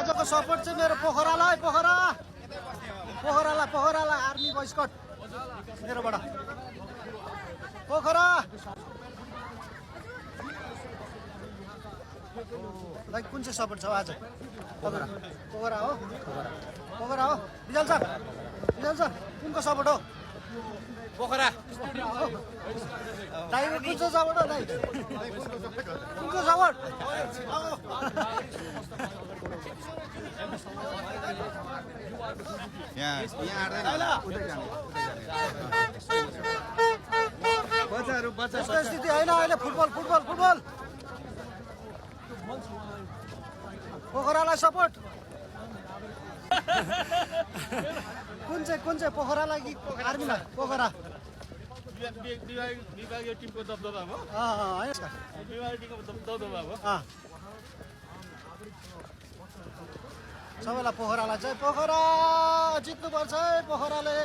आजको सपोर्ट चाहिँ मेरो पोखरालाई पोखरालाई आर्मी बॉयस्कट मेरोबाट पोखरा लाइक कुन चाहिँ सपोर्ट छ आज पोखरा हो रिजल सर कुनको सपोर्ट हो पोखरा दाइ कुन चाहिँ सपोर्ट हो दाइ कुनको सपोर्ट यहाँ आड्दैन बच्चाहरू बच्चा स्थिति होइन अहिले फुटबल पोखरालाई सपोर्ट कुन चाहिँ पोखरालाई कि आर्मीलाई पोखरा विभागीय टिमको दबदबा हो विभागीय टिमको दबदबा हो सबैलाई पोखरालाई चाहिँ पोखरा जित्नुपर्छ है पोखराले